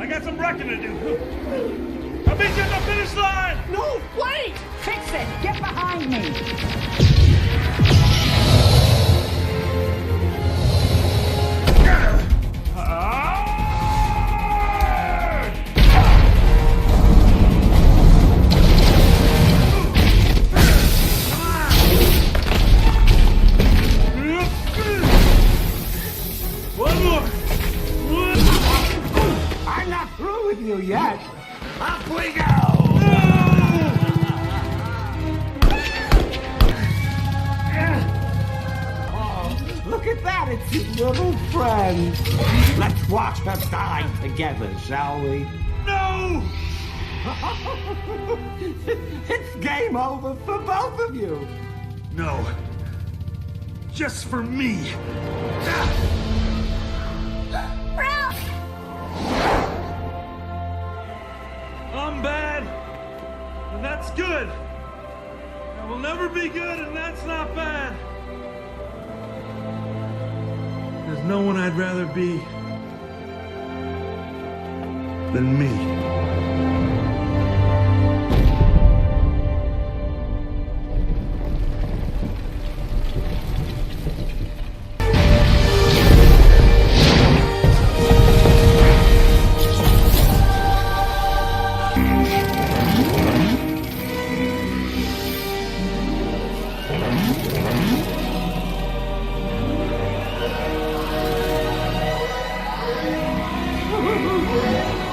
I got some wrecking to do. I'll meet you at the finish line! No, wait! Fix it! Get behind me! One more! I'm not through with you yet. Up we go! Oh, look at that, it's his little friend. Let's watch them die together, shall we? No! It's game over for both of you. No. Just for me. I'm bad, and that's good. I will never be good, and that's not bad. There's no one I'd rather be than me.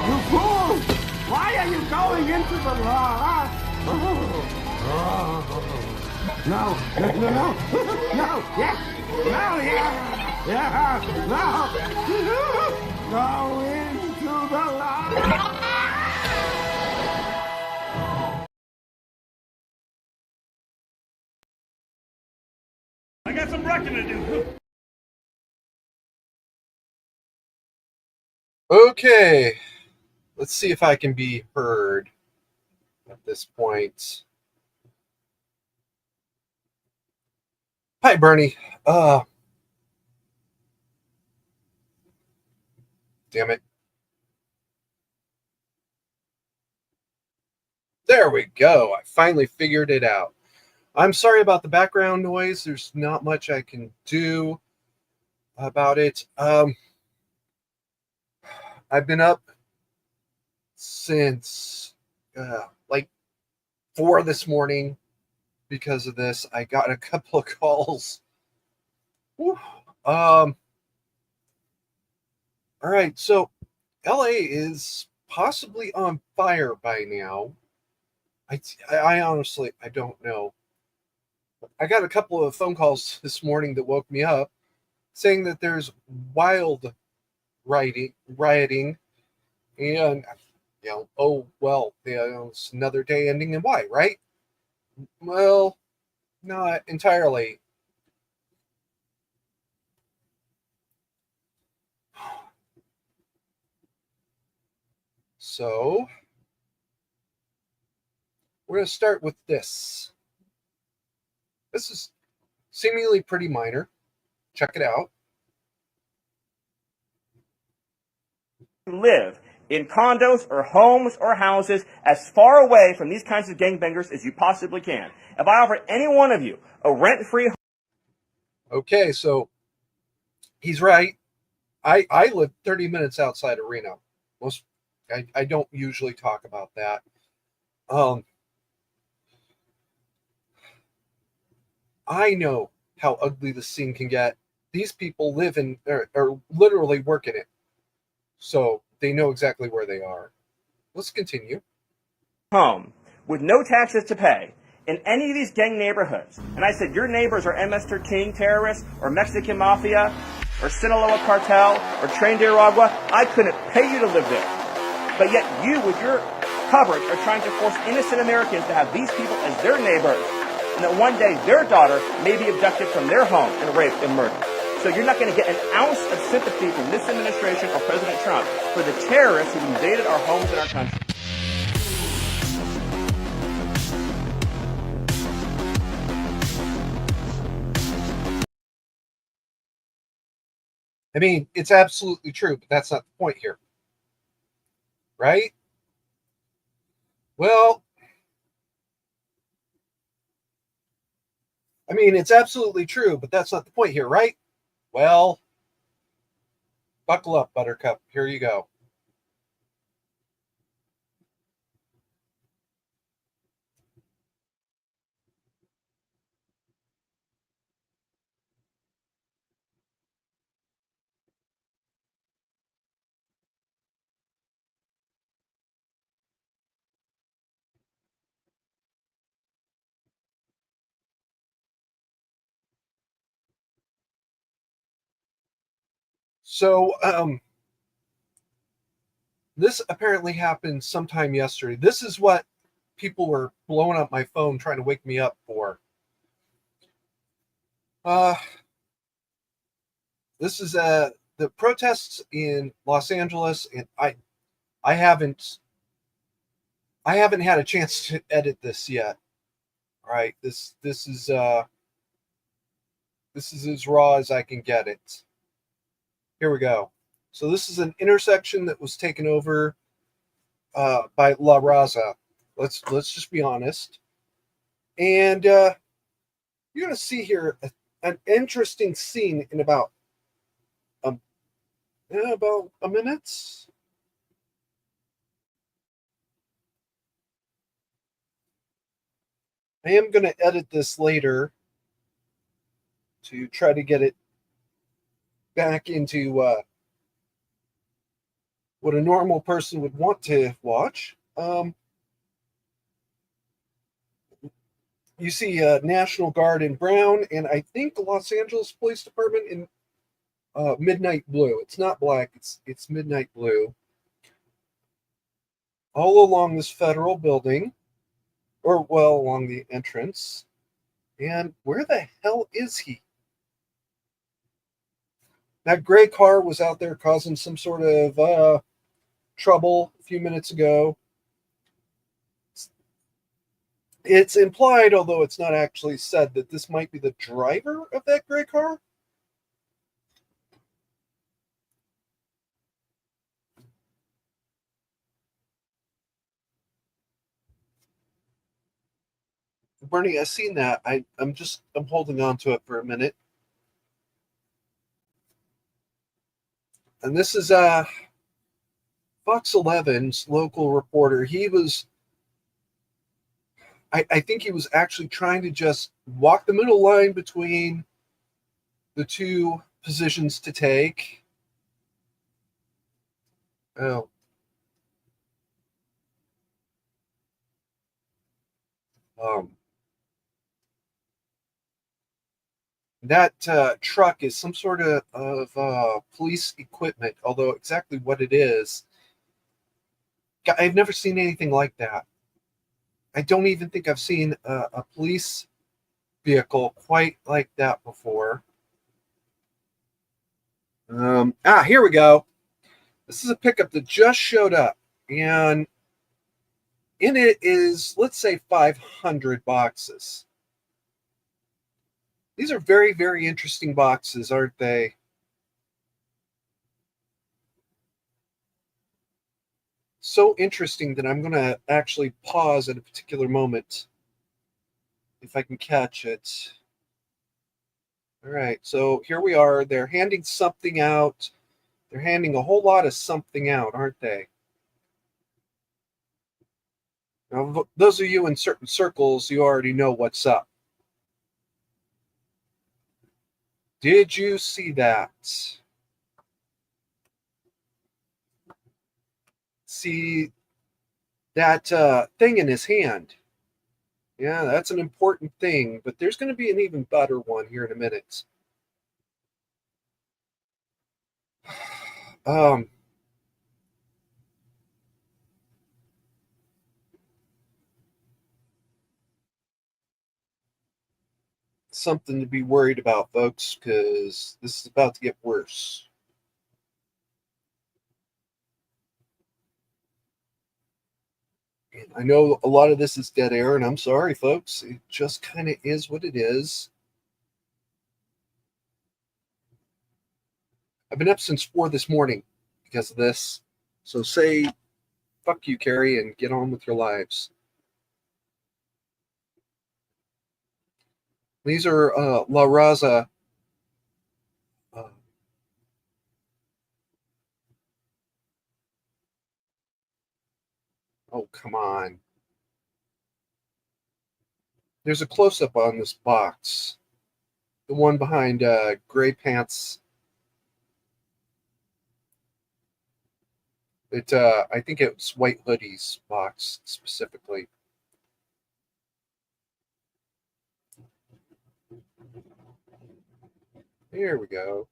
You fool! Why are you going into the law? No, no, no, no, no, yes, no, yeah, no, go into the law. I got some wrecking to do. Okay, let's see if I can be heard at this point. Hi, Bernie. Damn it. There we go. I finally figured it out. I'm sorry about the background noise. There's not much I can do about it. I've been up since like 4 this morning because of this. I got a couple of calls. Whew. All right, so LA is possibly on fire by now. I honestly, I don't know. I got a couple of phone calls this morning that woke me up saying that there's wild rioting, and oh well, it's another day ending in Y, right? Well, not entirely. So we're going to start with this. This is seemingly pretty minor. Check it out. Live in condos or homes or houses as far away from these kinds of gangbangers as you possibly can. If I offer any one of you a rent-free... Okay, so he's right. I live 30 minutes outside of Reno. I don't usually talk about that. I know how ugly the scene can get. These people live in or literally work in it. So they know exactly where they are. Let's continue. Home with no taxes to pay in any of these gang neighborhoods. And I said, your neighbors are MS-13 terrorists or Mexican mafia or Sinaloa cartel or Tren de Aragua. I couldn't pay you to live there. But yet you, with your coverage, are trying to force innocent Americans to have these people as their neighbors. And that one day their daughter may be abducted from their home and raped and murdered. So you're not going to get an ounce of sympathy from this administration or President Trump for the terrorists who invaded our homes and our country. I mean, it's absolutely true, but that's not the point here. right? Well, I mean, it's absolutely true, but that's not the point here, right? Well, buckle up, Buttercup. Here you go. So, this apparently happened sometime yesterday. This is what people were blowing up my phone trying to wake me up for. Uh, this is the protests in Los Angeles, and I haven't had a chance to edit this yet. All right, this is as raw as I can get it. Here we go. So this is an intersection that was taken over by La Raza. Let's just be honest. And you're going to see here an interesting scene in about a minute. I am going to edit this later to try to get it back into what a normal person would want to watch. You see National Guard in brown, and I think the Los Angeles Police Department in midnight blue. It's not black; it's midnight blue. All along this federal building, or well, along the entrance. And where the hell is he? That gray car was out there causing some sort of trouble a few minutes ago. It's implied, although it's not actually said, that this might be the driver of that gray car. Bernie, I've seen that. I'm holding on to it for a minute. And this is Fox 11's local reporter. I think he was actually trying to just walk the middle line between the two positions to take. Oh. Um, that truck is some sort of police equipment, although exactly what it is, I've never seen anything like that. I don't even think I've seen a police vehicle quite like that before. Here we go. This is a pickup that just showed up, and in it is, let's say, 500 boxes. These are very, very interesting boxes, aren't they? So interesting that I'm going to actually pause at a particular moment if I can catch it. All right, so here we are. They're handing something out. They're handing a whole lot of something out, aren't they? Now, those of you in certain circles, you already know what's up. Did you see that? See that thing in his hand? Yeah, that's an important thing, but there's going to be an even better one here in a minute. Um, Something to be worried about, folks, because this is about to get worse. And I know a lot of this is dead air, and I'm sorry, folks. It just kind of is what it is. I've been up since 4 this morning because of this. So say fuck you, Carrie, and get on with your lives. These are La Raza. Oh, come on. There's a close-up on this box. The one behind Gray Pants. I think it's White Hoodies box specifically. Here we go.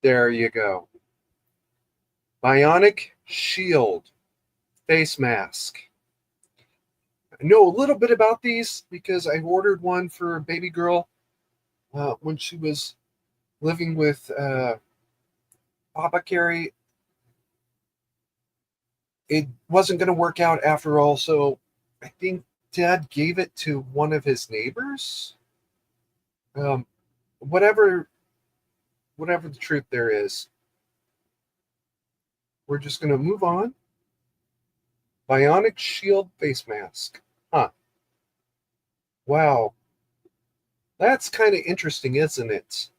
There you go. Bionic Shield face mask. I know a little bit about these because I ordered one for a baby girl when she was living with Papa Carrie. It wasn't going to work out after all, so I think Dad gave it to one of his neighbors. Whatever the truth there is, we're just going to move on. Bionic Shield face mask. Huh. Wow. That's kind of interesting, isn't it?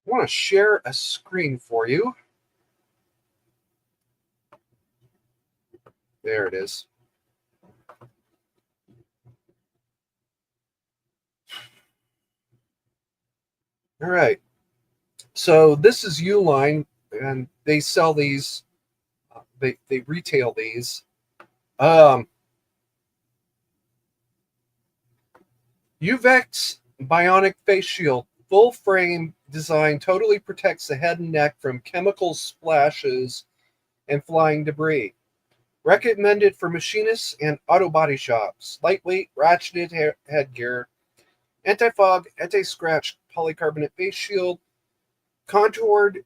I want to share a screen for you. There it is. All right. So this is Uline, and they sell these. They retail these. Uvex Bionic Face Shield, full frame design, totally protects the head and neck from chemical splashes and flying debris. Recommended for machinists and auto body shops. Lightweight, ratcheted headgear, anti-fog, anti-scratch polycarbonate face shield, contoured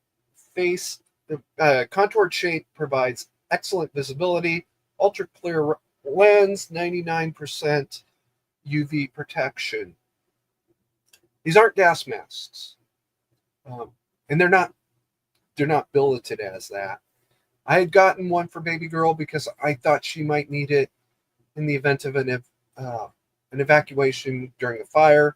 shape provides excellent visibility, ultra clear lens, 99% UV protection. These aren't gas masks, and they're not billeted as that. I had gotten one for baby girl because I thought she might need it in the event of an evacuation during a fire.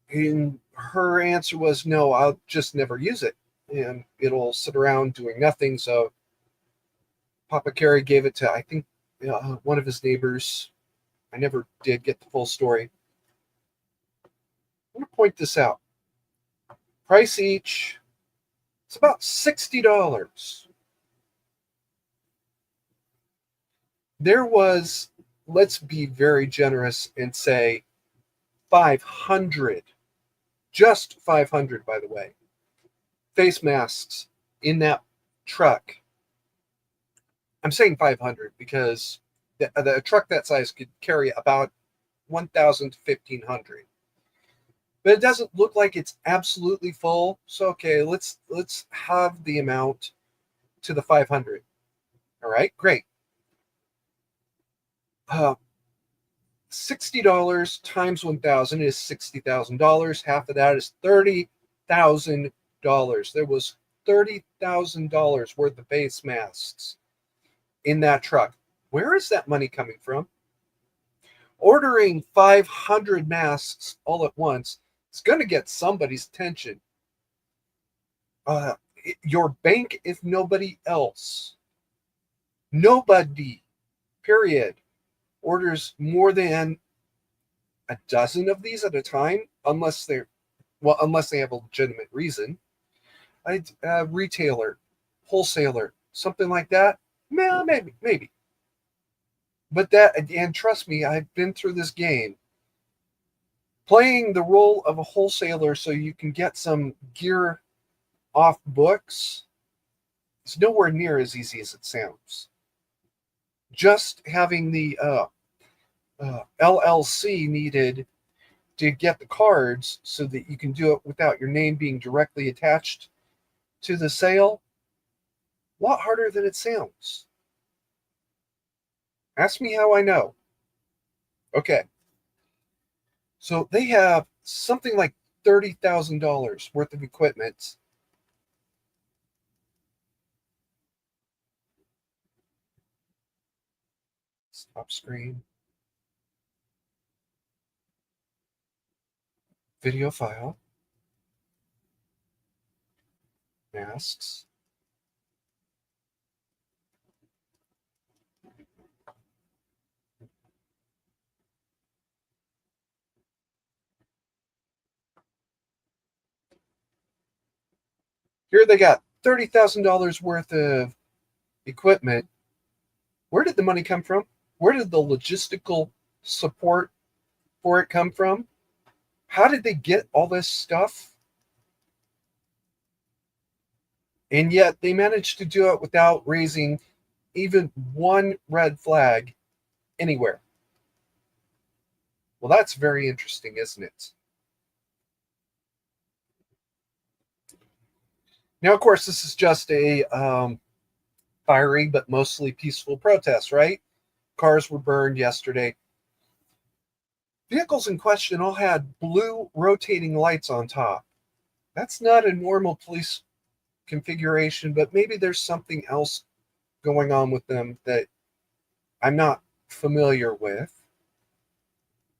And her answer was, no, I'll just never use it, and it'll sit around doing nothing. So Papa Carrie gave it to, I think, one of his neighbors. I never did get the full story. I'm going to point this out. Price each, it's about $60. There was, let's be very generous and say 500, just 500, by the way, face masks in that truck. I'm saying 500 because the truck that size could carry about 1,000 to 1,500. But it doesn't look like it's absolutely full. So okay, let's have the amount to the 500. All right, great. $60 times 1,000 is $60,000. Half of that is $30,000. There was $30,000 worth of face masks in that truck. Where is that money coming from? Ordering 500 masks all at once is going to get somebody's attention. Your bank, if nobody else. Nobody, period, orders more than a dozen of these at a time, unless they have a legitimate reason. A retailer, wholesaler, something like that. Well, maybe. But and trust me, I've been through this game. Playing the role of a wholesaler so you can get some gear off books is nowhere near as easy as it sounds. Just having the LLC needed to get the cards so that you can do it without your name being directly attached to the sale A lot harder than it sounds. Ask me how I know. Okay. So they have something like $30,000 worth of equipment. Stop screen. Video file. Masks. Here they got $30,000 worth of equipment. Where did the money come from? Where did the logistical support for it come from? How did they get all this stuff? And yet they managed to do it without raising even one red flag anywhere. Well, that's very interesting, isn't it? Now, of course, this is just a fiery but mostly peaceful protest, right? Cars were burned yesterday. Vehicles in question all had blue rotating lights on top. That's not a normal police configuration, but maybe there's something else going on with them that I'm not familiar with.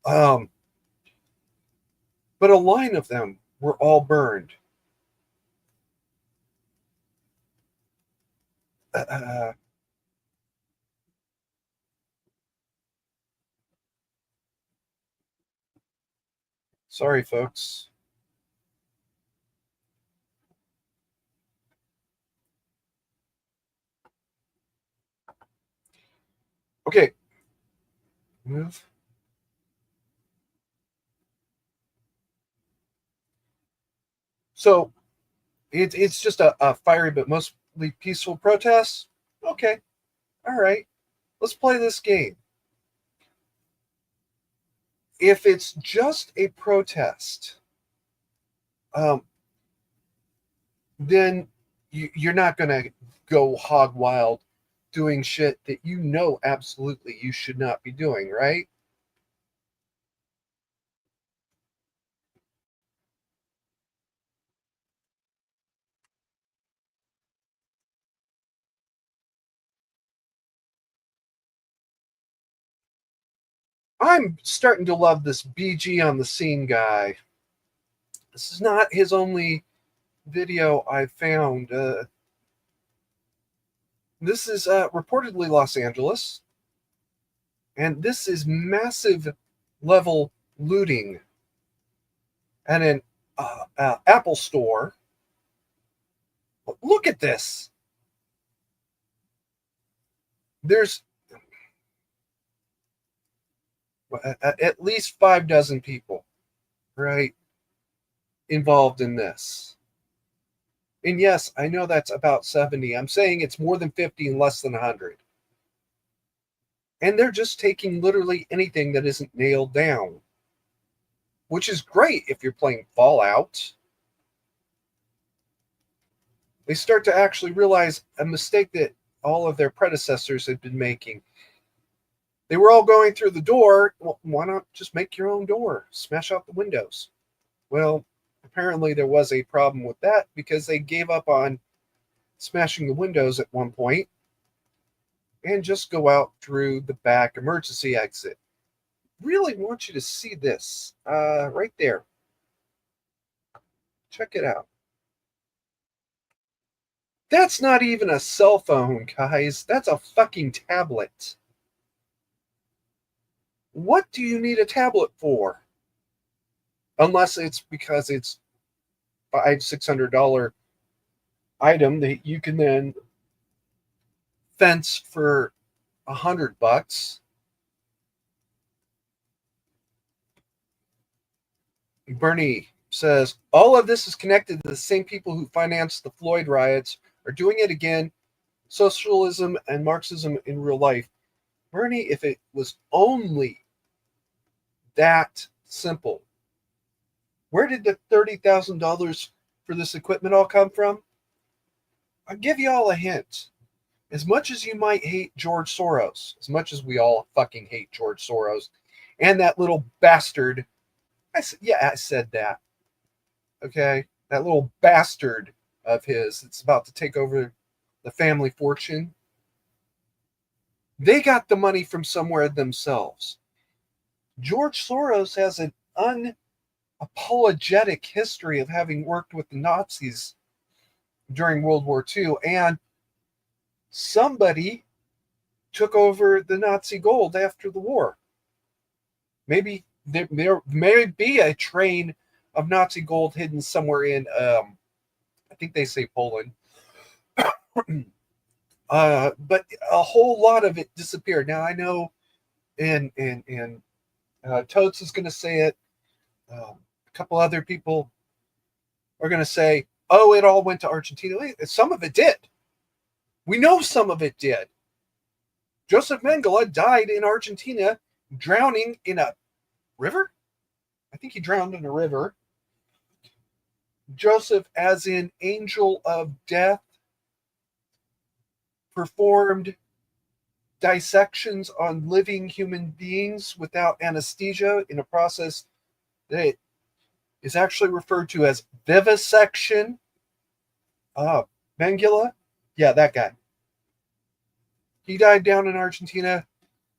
But a line of them were all burned. Sorry, folks. Okay. Move. So it's just a fiery but mostly peaceful protest. Okay. All right. Let's play this game. If it's just a protest, then you're not going to go hog wild doing shit that you know absolutely you should not be doing, right? I'm starting to love this BG on the scene guy. This is not his only video I've found. This is reportedly Los Angeles, and this is massive level looting at an Apple store. Look at this. There's at least 5 dozen people, right, involved in this. And yes, I know that's about 70. I'm saying it's more than 50 and less than 100. And they're just taking literally anything that isn't nailed down, which is great if you're playing Fallout. They start to actually realize a mistake that all of their predecessors had been making. They were all going through the door. Well, why not just make your own door? Smash out the windows. Well, apparently there was a problem with that because they gave up on smashing the windows at one point and just go out through the back emergency exit. Really want you to see this right there. Check it out. That's not even a cell phone, guys. That's a fucking tablet. What do you need a tablet for? Unless it's because it's $500-$600 item that you can then fence for $100. Bernie says all of this is connected to the same people who financed the Floyd riots are doing it again. Socialism and Marxism in real life. Bernie, if it was only that simple, where did the $30,000 for this equipment all come from? I'll give you all a hint. As much as you might hate George Soros, as much as we all fucking hate George Soros, and that little bastard, I said that. Okay, that little bastard of his that's about to take over the family fortune. They got the money from somewhere themselves. George Soros has an unapologetic history of having worked with the Nazis during World War II, and somebody took over the Nazi gold after the war. Maybe there may be a train of Nazi gold hidden somewhere in, I think they say Poland. But a whole lot of it disappeared. Now I know, and Totes is going to say it. A couple other people are going to say, "Oh, it all went to Argentina." Some of it did. We know some of it did. Joseph Mengele died in Argentina, drowning in a river. I think he drowned in a river. Joseph, as in angel of death, performed dissections on living human beings without anesthesia in a process that is actually referred to as vivisection. Mengele, yeah, that guy. He died down in Argentina.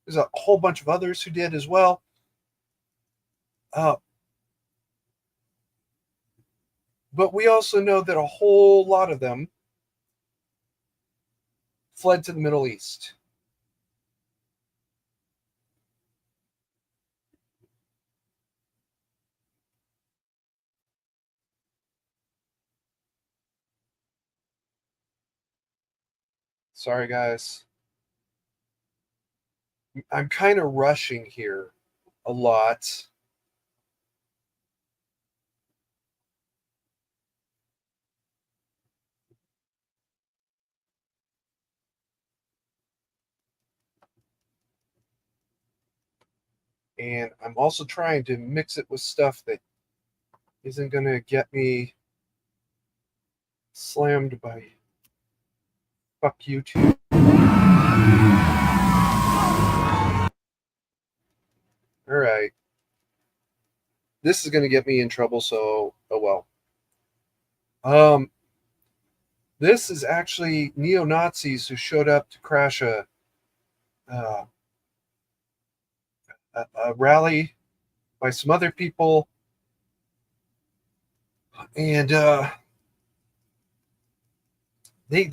There's a whole bunch of others who did as well. But we also know that a whole lot of them fled to the Middle East. Sorry, guys. I'm kind of rushing here a lot. And I'm also trying to mix it with stuff that isn't going to get me slammed by fuck YouTube. All right. This is going to get me in trouble, so oh well. This is actually neo-Nazis who showed up to crash a rally by some other people, and they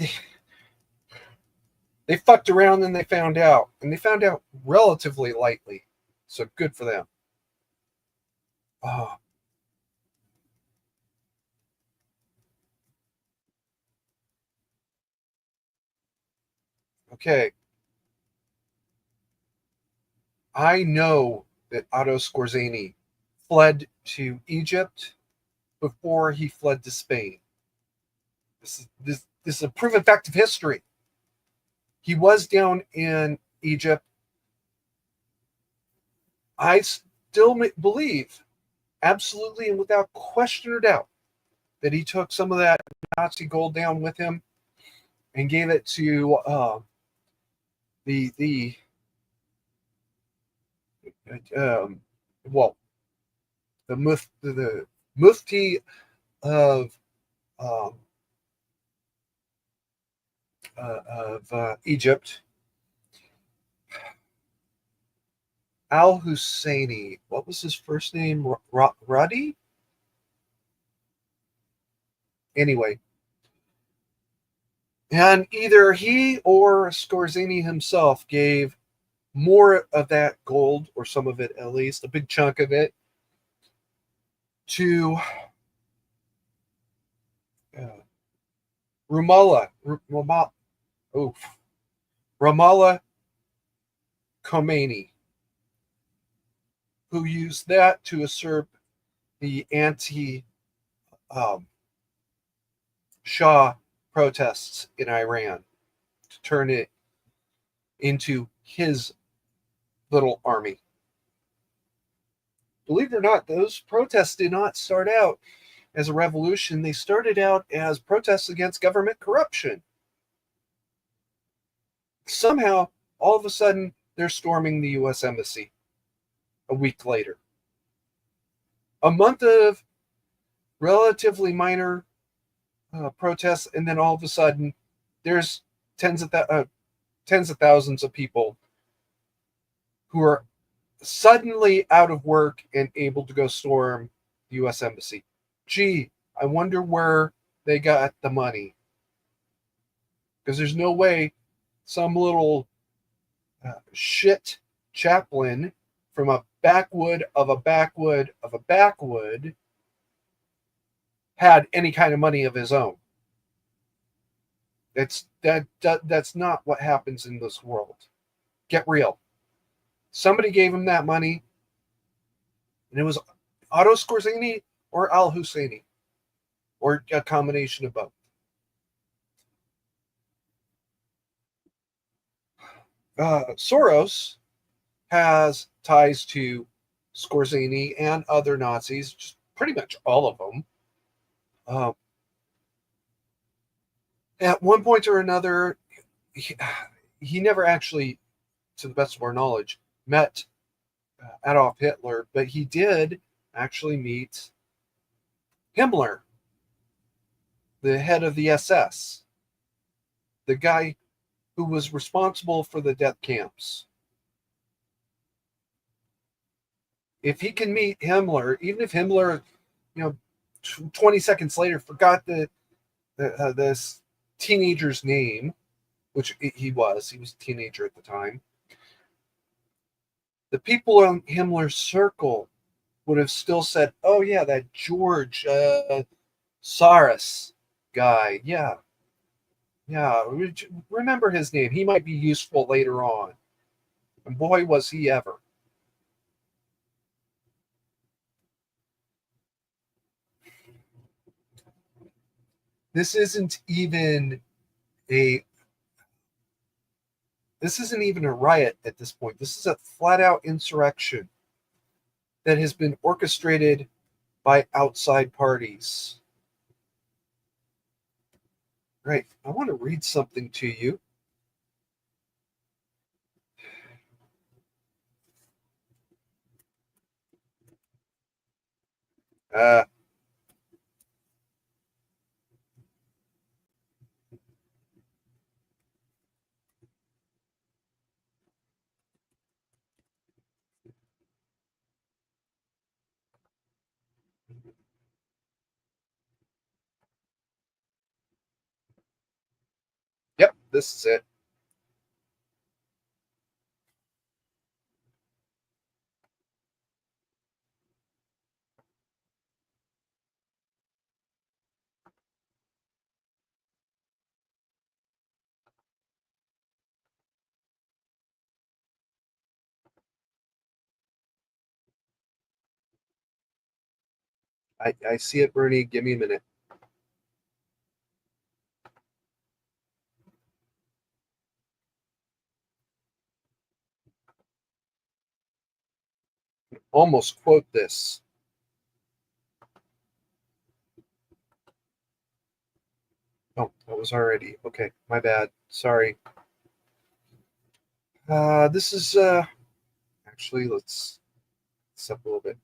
fucked around and they found out relatively lightly, so good for them. Okay, I know that Otto Skorzeny fled to Egypt before he fled to Spain. This is a proven fact of history. He was down in Egypt. I still believe, absolutely and without question or doubt, that he took some of that Nazi gold down with him and gave it to the mufti of Egypt, Al Husseini. What was his first name? Radi? Anyway. And either he or Skorzeny himself gave more of that gold, or some of it at least, a big chunk of it, to Ramallah Khomeini, who used that to usurp the anti-Shah protests in Iran, to turn it into his little army. Believe it or not, those protests did not start out as a revolution. They started out as protests against government corruption. Somehow, all of a sudden, they're storming the U.S. Embassy a week later. A month of relatively minor protests, and then all of a sudden, there's tens of thousands of people who are suddenly out of work and able to go storm the U.S. Embassy. Gee, I wonder where they got the money. Because there's no way some little shit chaplain from a backwood of a backwood of a backwood had any kind of money of his own. That's not what happens in this world. Get real. Somebody gave him that money, and it was Otto Skorzeny or Al Husseini, or a combination of both. Soros has ties to Skorzeny and other Nazis, just pretty much all of them. At one point or another, he never actually, to the best of our knowledge, met Adolf Hitler, but he did actually meet Himmler, the head of the SS, the guy who was responsible for the death camps. If he can meet Himmler, even if Himmler, 20 seconds later forgot this teenager's name, which he was a teenager at the time, the people in Himmler's circle would have still said, oh yeah, that George Soros guy, yeah, remember his name. He might be useful later on. And boy, was he ever. This isn't even a riot at this point. This is a flat-out insurrection that has been orchestrated by outside parties. Right, I want to read something to you. Yep, this is it. I see it, Bernie. Give me a minute. Almost quote this. Oh, that was already. Okay, my bad. Sorry. This is actually, let's step a little bit.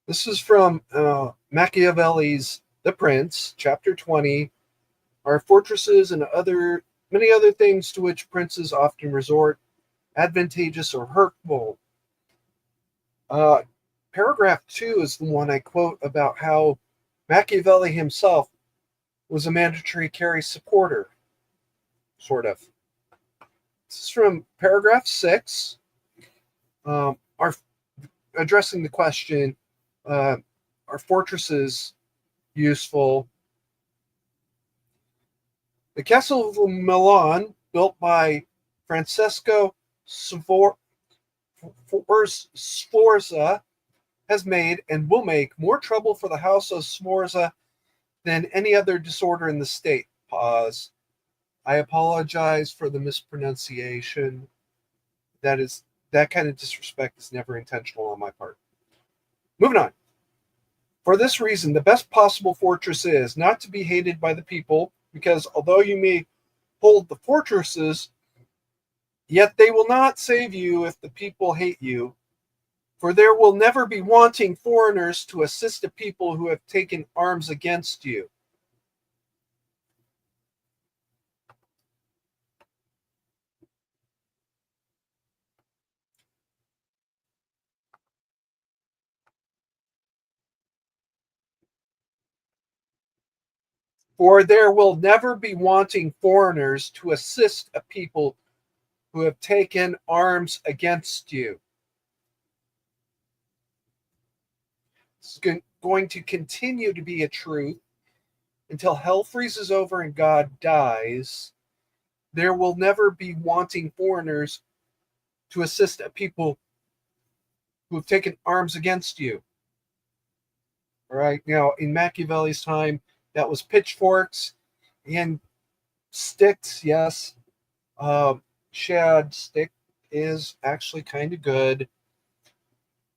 This is from Machiavelli's The Prince, chapter 20. Our fortresses and many other things to which princes often resort, advantageous or hurtful. Paragraph 2 is the one I quote about how Machiavelli himself was a mandatory carry supporter, sort of. This is from paragraph 6. Addressing the question, are fortresses useful? The castle of Milan, built by Francesco Sforza, has made and will make more trouble for the house of Sforza than any other disorder in the state. Pause. I apologize for the mispronunciation. That kind of disrespect is never intentional on my part. Moving on. For this reason, the best possible fortress is not to be hated by the people, because although you may hold the fortresses, yet they will not save you if the people hate you. For there will never be wanting foreigners to assist a people who have taken arms against you. For there will never be wanting foreigners to assist a people who have taken arms against you. It's going to continue to be a truth until hell freezes over and God dies. There will never be wanting foreigners to assist a people who have taken arms against you. All right. Now, in Machiavelli's time, that was pitchforks and sticks. Yes. Shad stick is actually kind of good.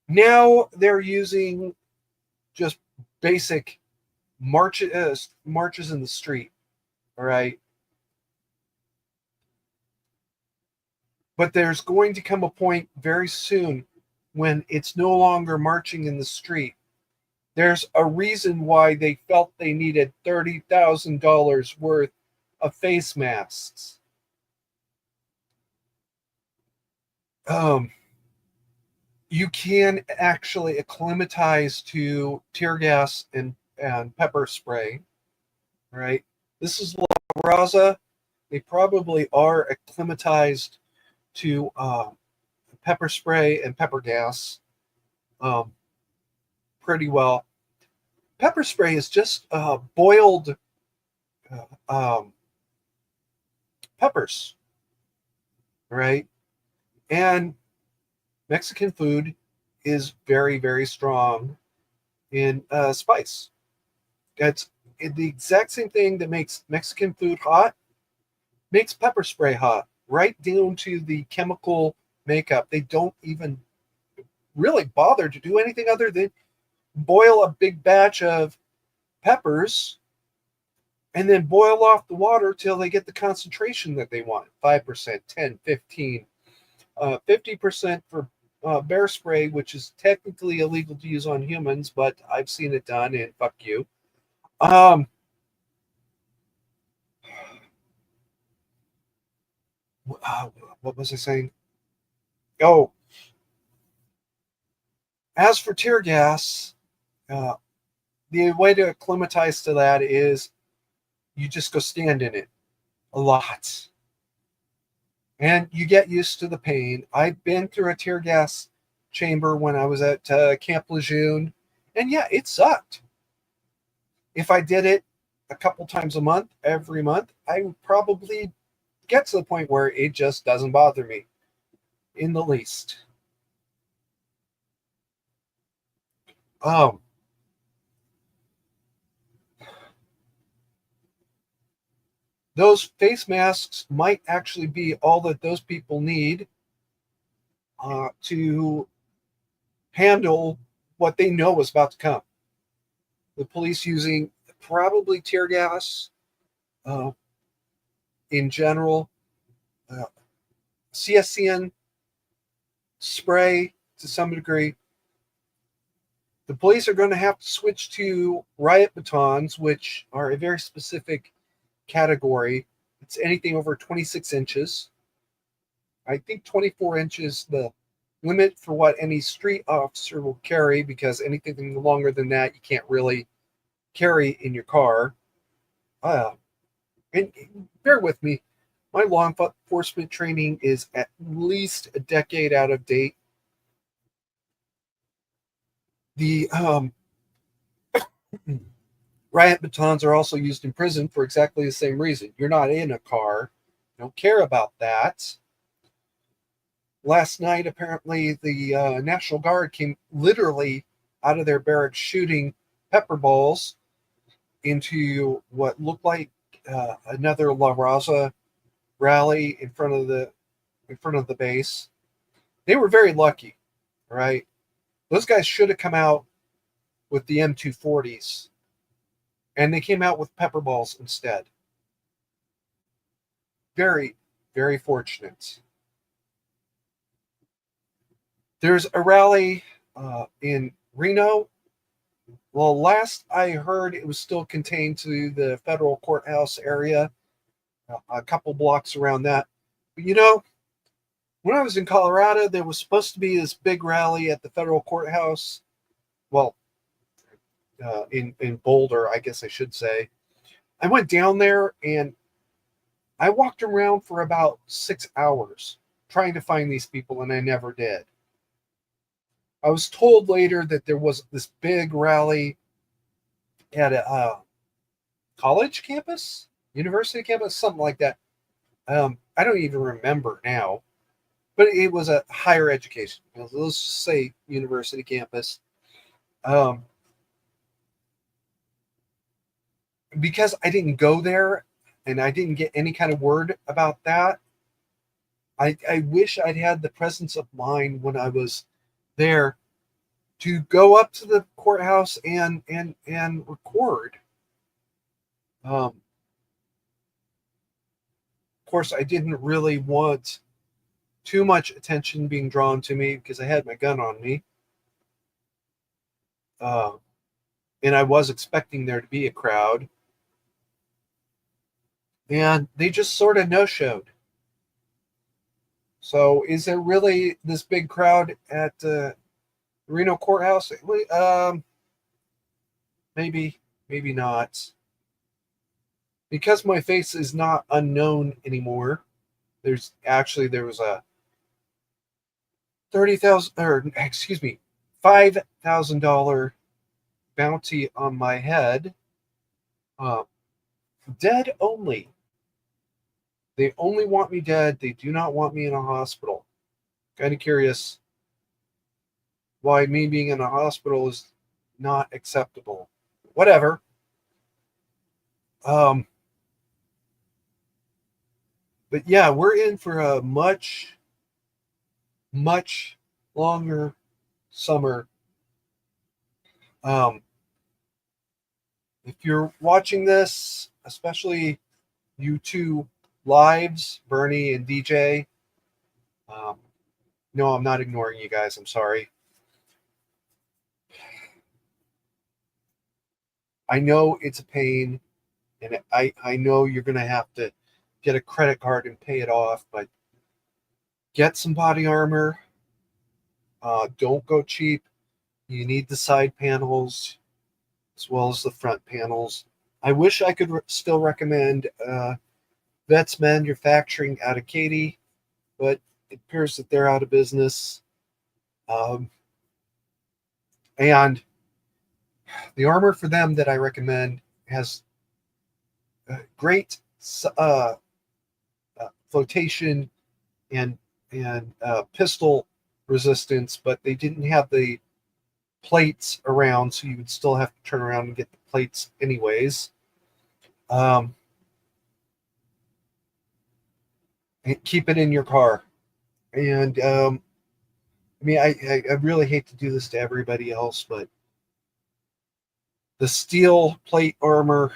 Now they're using just basic marches in the street. All right. But there's going to come a point very soon when it's no longer marching in the street. There's a reason why they felt they needed $30,000 worth of face masks. You can actually acclimatize to tear gas and pepper spray, right? This is La Raza. They probably are acclimatized to pepper spray and pepper gas pretty well. Pepper spray is just boiled peppers, right? And Mexican food is very, very strong in spice. It's the exact same thing that makes Mexican food hot, makes pepper spray hot, right down to the chemical makeup. They don't even really bother to do anything other than boil a big batch of peppers and then boil off the water till they get the concentration that they want. 5%, 10, 15, 50% for bear spray, which is technically illegal to use on humans, but I've seen it done, and fuck you. What was I saying? Oh, as for tear gas, the way to acclimatize to that is you just go stand in it a lot. And you get used to the pain. I've been through a tear gas chamber when I was at Camp Lejeune, and yeah, it sucked. If I did it a couple times a month, every month, I would probably get to the point where it just doesn't bother me in the least. Those face masks might actually be all that those people need to handle what they know is about to come. The police using probably tear gas in general, CSCN spray to some degree. The police are going to have to switch to riot batons, which are a very specific category. It's anything over 26 inches. I think 24 inches the limit for what any street officer will carry, because anything longer than that you can't really carry in your car. And bear with me, my law enforcement training is at least a decade out of date. The riot batons are also used in prison for exactly the same reason. You're not in a car. You don't care about that. Last night, apparently, the National Guard came literally out of their barracks shooting pepper balls into what looked like another La Raza rally in front of the base. They were very lucky, right? Those guys should have come out with the M240s, and they came out with pepper balls instead. Very, very fortunate. There's a rally in Reno. Well, last I heard, it was still contained to the federal courthouse area, a couple blocks around that. But you know, when I was in Colorado, there was supposed to be this big rally at the federal courthouse. Well, in Boulder, I guess I should say. I went down there and I walked around for about 6 hours trying to find these people, and I never did. I was told later that there was this big rally at a college campus, university campus, something like that. I don't even remember now, but it was a higher education. Let's just say university campus. Because I didn't go there and I didn't get any kind of word about that, I wish I'd had the presence of mind when I was there to go up to the courthouse and record. Of course, I didn't really want too much attention being drawn to me because I had my gun on me. And I was expecting there to be a crowd. And they just sort of no-showed. So is there really this big crowd at the Reno courthouse? Maybe not. Because my face is not unknown anymore, there was a $5,000 bounty on my head. Dead only. They only want me dead. They do not want me in a hospital. Kind of curious why me being in a hospital is not acceptable. Whatever. But yeah, we're in for a much, much longer summer. If you're watching this, especially you two lives, Bernie and DJ, no, I'm not ignoring you guys. I'm sorry. I know it's a pain, and I know you're going to have to get a credit card and pay it off, but get some body armor. Don't go cheap. You need the side panels as well as the front panels. I wish I could still recommend Vets Manufacturing out of Katy, but it appears that they're out of business. And the armor for them that I recommend has great flotation and pistol resistance, but they didn't have the plates around, so you would still have to turn around and get the plates anyways. And keep it in your car. And I mean, I really hate to do this to everybody else, but the steel plate armor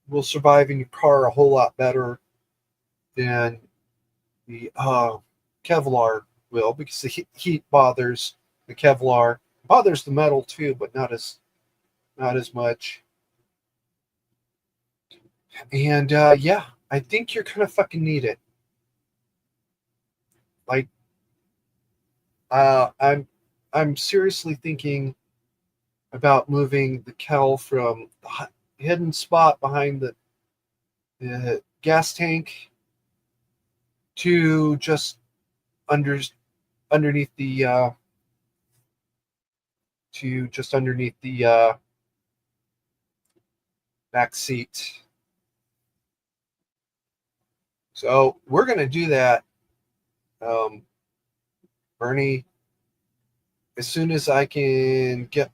will survive in your car a whole lot better than the Kevlar will, because the heat bothers the Kevlar. It bothers the metal too, but not as much. And yeah, I think you're gonna fucking need it. Like, I'm seriously thinking about moving the Kel from the hidden spot behind the gas tank to just underneath the back seat. So we're gonna do that, Bernie, as soon as I can get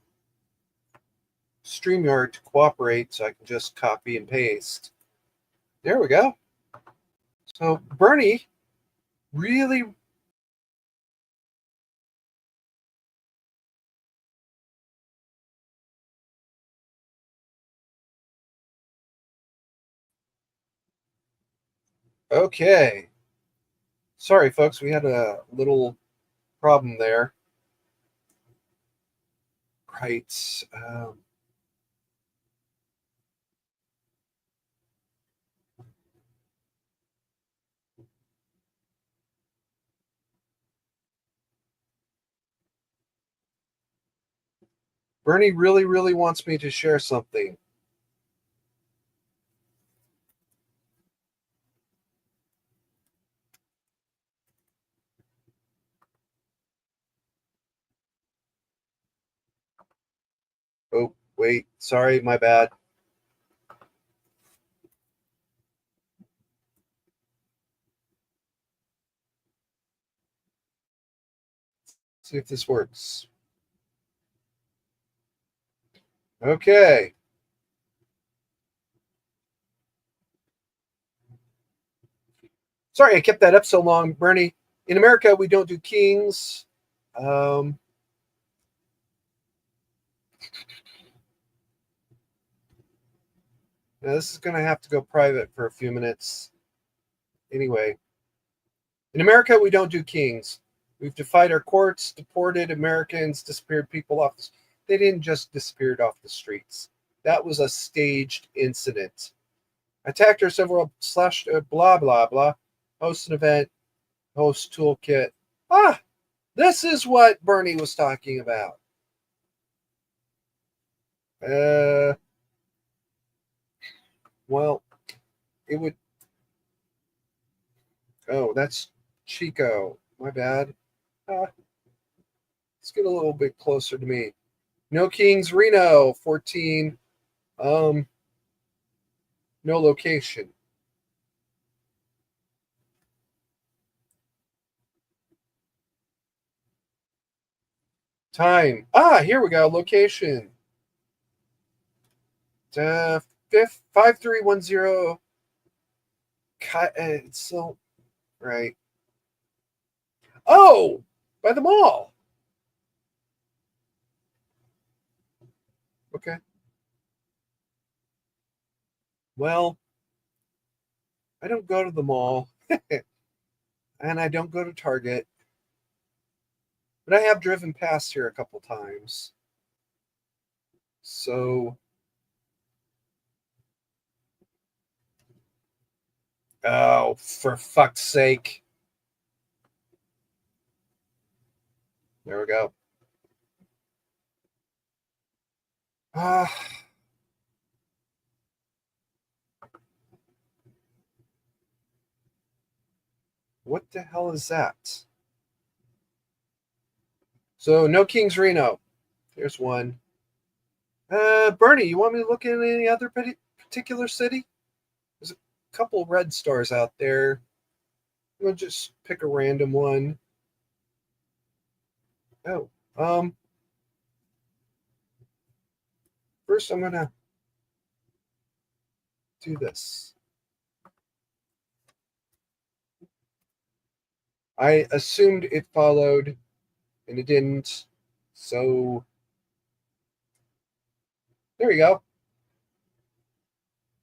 StreamYard to cooperate, so I can just copy and paste. There we go. So Bernie really Okay. Sorry, folks. We had a little problem there. Right. Bernie really, really wants me to share something. Oh, wait. Sorry, my bad. See if this works. Okay. Sorry I kept that up so long, Bernie. In America, we don't do kings. Um, now this is going to have to go private for a few minutes. Anyway, in America, we don't do kings. We've defied our courts, deported Americans, disappeared people off the. They didn't just disappear off the streets. That was a staged incident. Attacked our several slash blah blah blah. Host an event. Host toolkit. Ah, this is what Bernie was talking about. Well, it would. Oh, that's Chico. My bad. Let's get a little bit closer to me. No Kings, Reno, 14. No location. Time. Here we go. Location. 5310. It's so right. Oh, by the mall. Okay. Well, I don't go to the mall, and I don't go to Target, but I have driven past here a couple times. So, oh, for fuck's sake. There we go. What the hell is that? So, no Kings Reno. There's one. Bernie, you want me to look in any other particular city? There's a couple red stars out there. We'll just pick a random one. Oh, first I'm gonna do this. I assumed it followed, and it didn't. So there you go.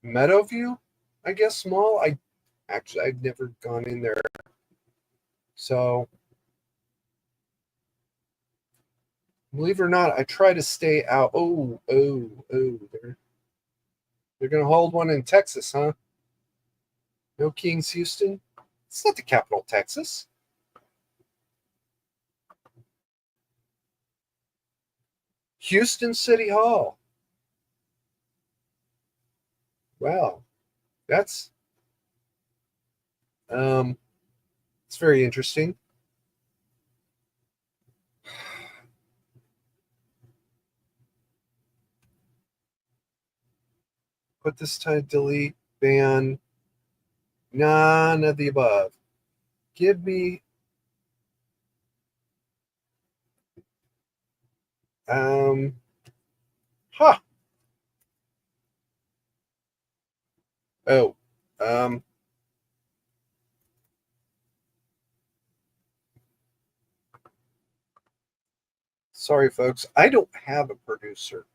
Meadowview, I guess small. I've never gone in there. So believe it or not, I try to stay out. Oh. They're gonna hold one in Texas, huh? No Kings, Houston. It's not the capital, Texas. Houston City Hall. Wow, that's it's very interesting. Put this time, delete, ban, none of the above. Give me huh. Oh, sorry, folks. I don't have a producer.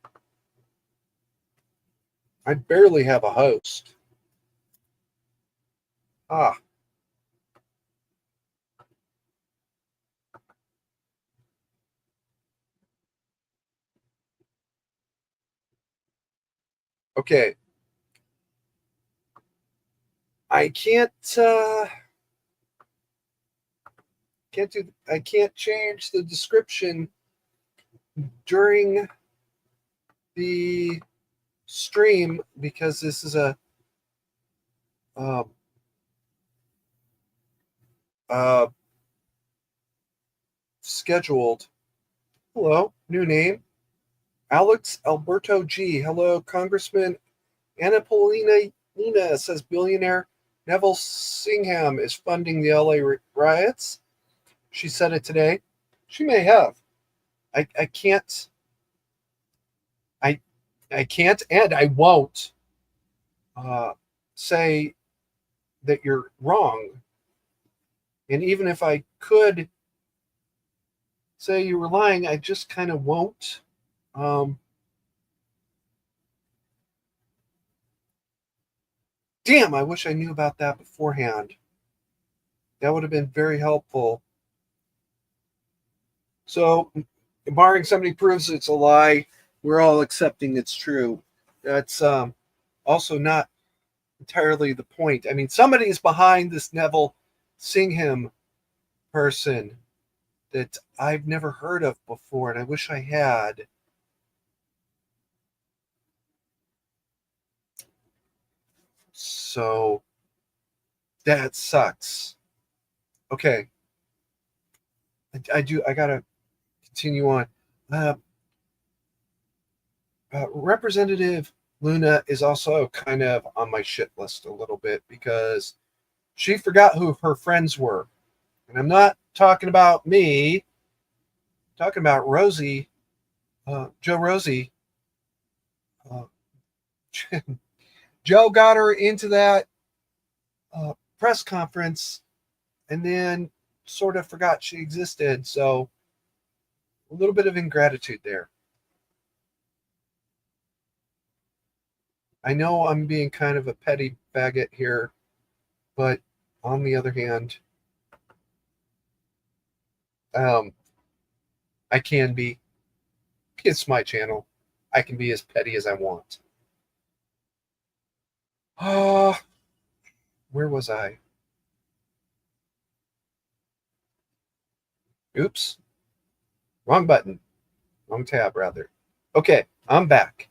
I barely have a host. Ah. Okay. I can't I can't change the description during the stream because this is a uh, uh, scheduled. Hello, new name, Alex Alberto G. Hello, Congressman Annapolina Luna says billionaire Neville Singham is funding the LA riots. She said it today. She may have. I can't. I can't, and I won't say that you're wrong. And even if I could say you were lying, I just kind of won't. Damn, I wish I knew about that beforehand. That would have been very helpful. So, barring somebody proves it's a lie, we're all accepting it's true. That's also not entirely the point. I mean, somebody is behind this Neville Singham person that I've never heard of before, and I wish I had. So that sucks. Okay. I gotta continue on. Representative Luna is also kind of on my shit list a little bit because she forgot who her friends were. And I'm not talking about me, I'm talking about Rosie, Joe Rosie. Uh, Joe got her into that press conference and then sort of forgot she existed. So a little bit of ingratitude there. I know I'm being kind of a petty faggot here, but on the other hand, I can be. It's my channel. I can be as petty as I want. Where was I? Oops. Wrong button. Wrong tab, rather. Okay, I'm back.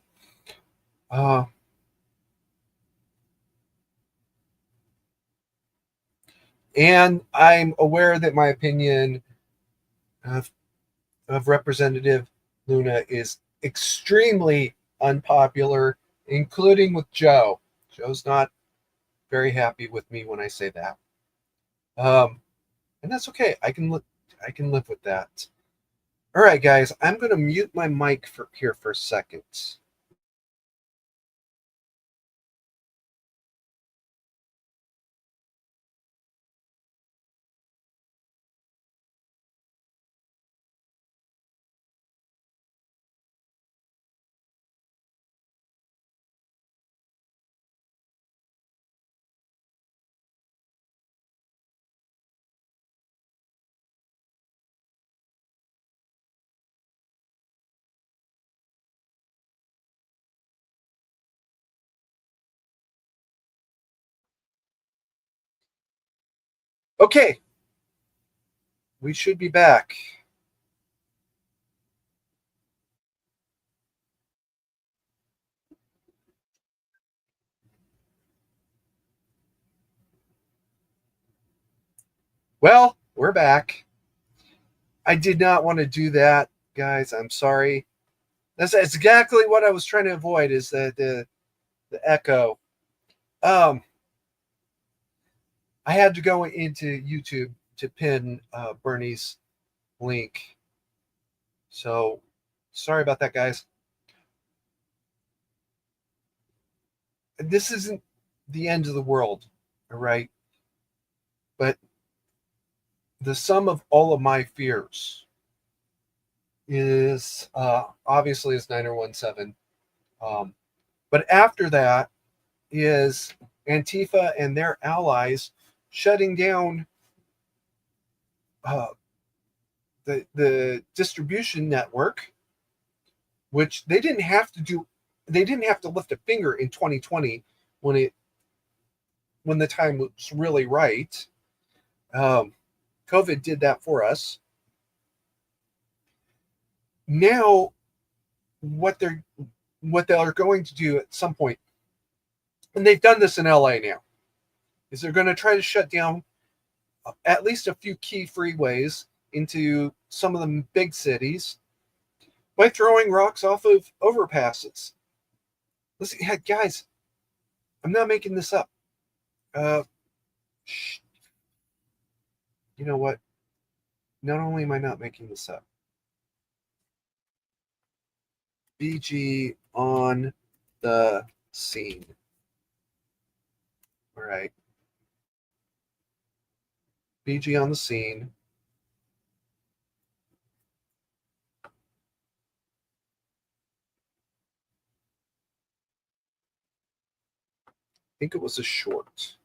And I'm aware that my opinion of Representative Luna is extremely unpopular, including with Joe. Joe's not very happy with me when I say that. And that's okay. I can live with that. All right, guys, I'm going to mute my mic here for a second. Okay, we should be back. Well, we're back. I did not want to do that, guys. I'm sorry. That's exactly what I was trying to avoid. Is the echo. I had to go into YouTube to pin Bernie's link. So sorry about that, guys. This isn't the end of the world, all right? But the sum of all of my fears is obviously is 9017. But after that is Antifa and their allies shutting down the distribution network, which they didn't have to do. They didn't have to lift a finger in 2020 when the time was really right. COVID did that for us. Now, what they're going to do at some point, and they've done this in LA now, is they're going to try to shut down at least a few key freeways into some of the big cities by throwing rocks off of overpasses. Listen, guys, I'm not making this up. You know what? Not only am I not making this up, BG on the scene. All right. BG on the scene. I think it was a short.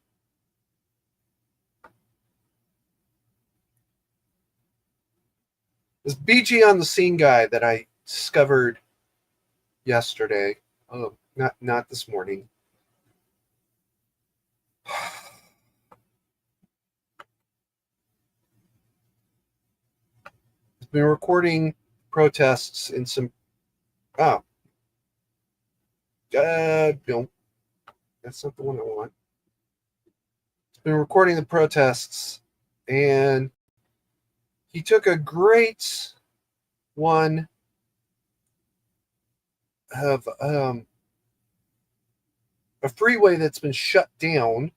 This BG on the scene guy that I discovered yesterday. Oh, not this morning. He's been recording protests in some. Oh, no, that's not the one I want. He's been recording the protests, and he took a great one of a freeway that's been shut down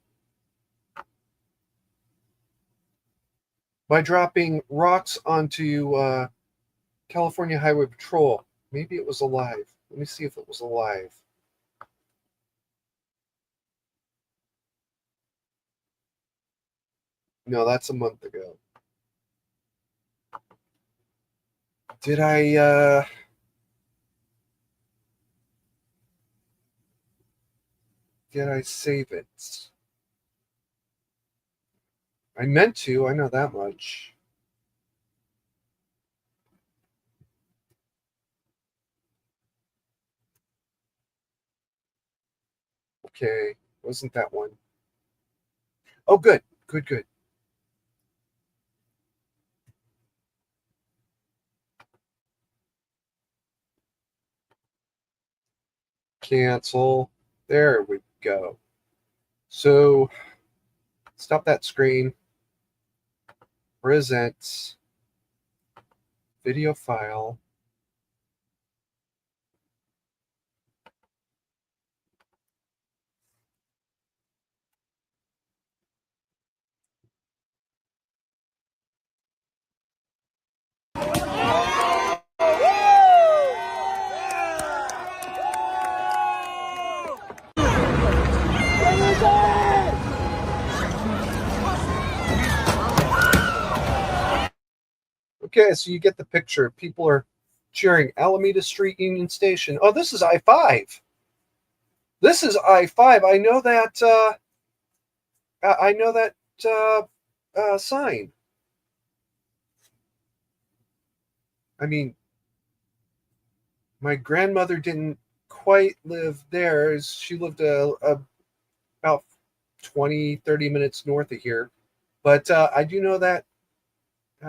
by dropping rocks onto California Highway Patrol. Maybe it was alive. Let me see if it was alive. No, that's a month ago. Did I save it? I meant to, I know that much. Okay, wasn't that one? Oh, good. Cancel. There we go. So, stop that screen. Present. Video file. Okay, so you get the picture. People are cheering. Alameda Street, Union Station. Oh, this is I-5. This is I-5. I know that sign. I mean, my grandmother didn't quite live there. She lived about 20, 30 minutes north of here. But I do know that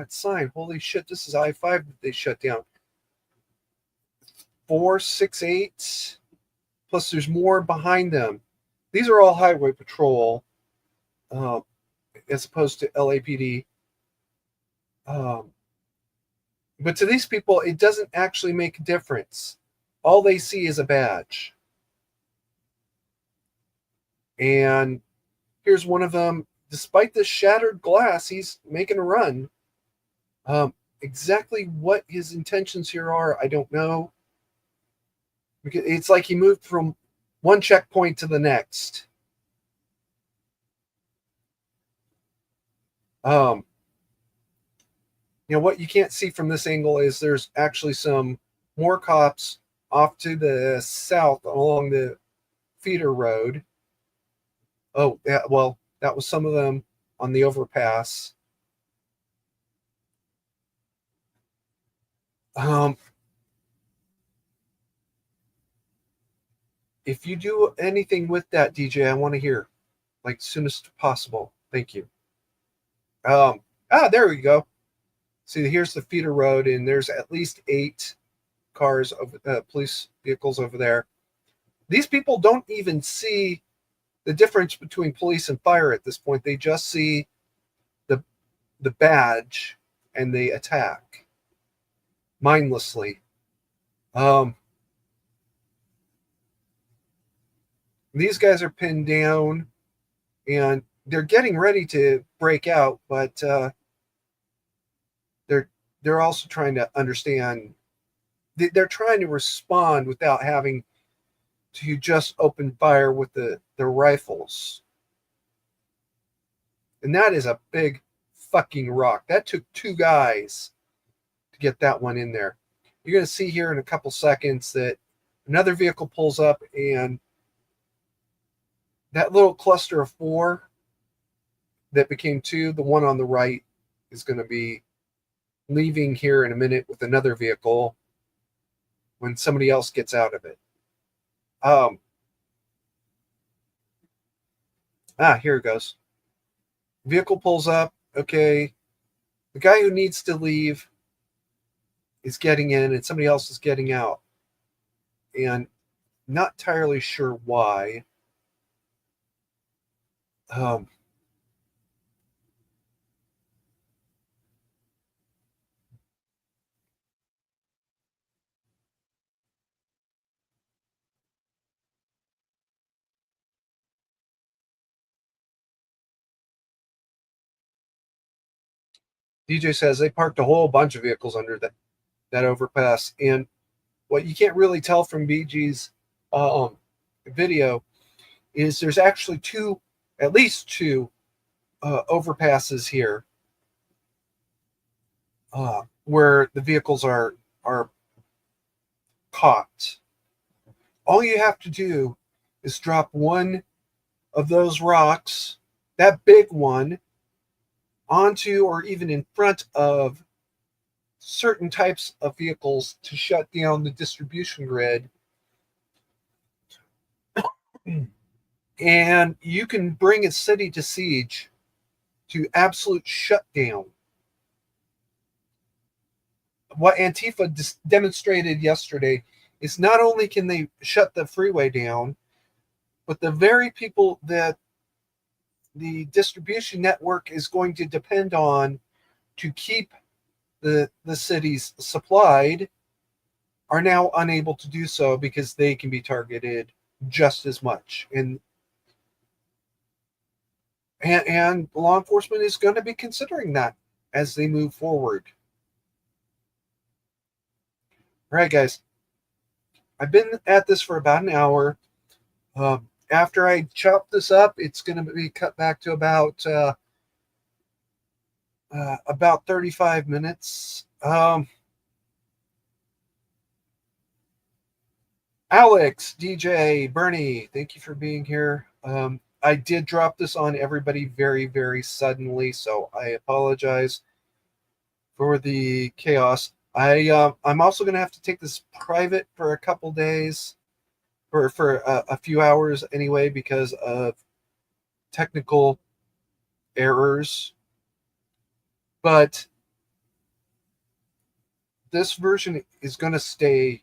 sign. Holy shit, this is I-5 that they shut down. 468, plus there's more behind them. These are all highway patrol, as opposed to LAPD. But to these people, it doesn't actually make a difference. All they see is a badge. And here's one of them. Despite the shattered glass, he's making a run. Exactly what his intentions here are, I don't know. Because it's like he moved from one checkpoint to the next. What you can't see from this angle is there's actually some more cops off to the south along the feeder road. Oh, yeah, well, that was some of them on the overpass. If you do anything with that, DJ, I want to hear, like, as soon as possible. Thank you. There we go. See, here's the feeder road, and there's at least 8 cars, police vehicles over there. These people don't even see the difference between police and fire at this point. They just see the badge, and they attack mindlessly. These guys are pinned down, and they're getting ready to break out, but they're also trying to understand. They're trying to respond without having to just open fire with their rifles. And that is a big fucking rock. That took 2 guys to get that one in there. You're going to see here in a couple seconds that another vehicle pulls up, and that little cluster of 4 that became 2, the one on the right, is going to be leaving here in a minute with another vehicle when somebody else gets out of it. Here it goes. Vehicle pulls up. Okay. The guy who needs to leave is getting in, and somebody else is getting out. And not entirely sure why. DJ says they parked a whole bunch of vehicles under that overpass. And what you can't really tell from BG's video is there's actually at least two overpasses here where the vehicles are caught. All you have to do is drop one of those rocks, that big one, onto or even in front of certain types of vehicles to shut down the distribution grid. And you can bring a city to siege, to absolute shutdown. What Antifa demonstrated yesterday is not only can they shut the freeway down, but the very people that the distribution network is going to depend on to keep the cities supplied are now unable to do so because they can be targeted just as much. And law enforcement is going to be considering that as they move forward. All right, guys. I've been at this for about an hour. After I chop this up, it's going to be cut back to about 35 minutes. Alex, DJ, Bernie, thank you for being here. I did drop this on everybody very, very suddenly, so I apologize for the chaos. I'm also going to have to take this private for a couple days, for a few hours anyway, because of technical errors. But this version is going to stay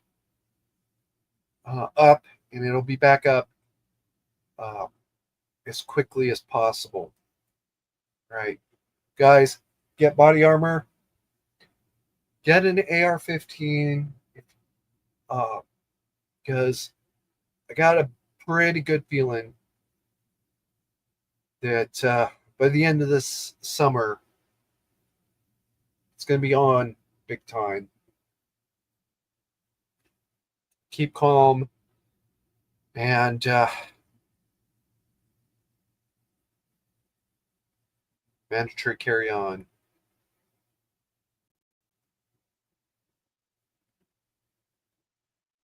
up, and it'll be back up as quickly as possible. All right, guys, get body armor. Get an AR-15, because I got a pretty good feeling that by the end of this summer, it's going to be on big time. Keep calm and mandatory carry on.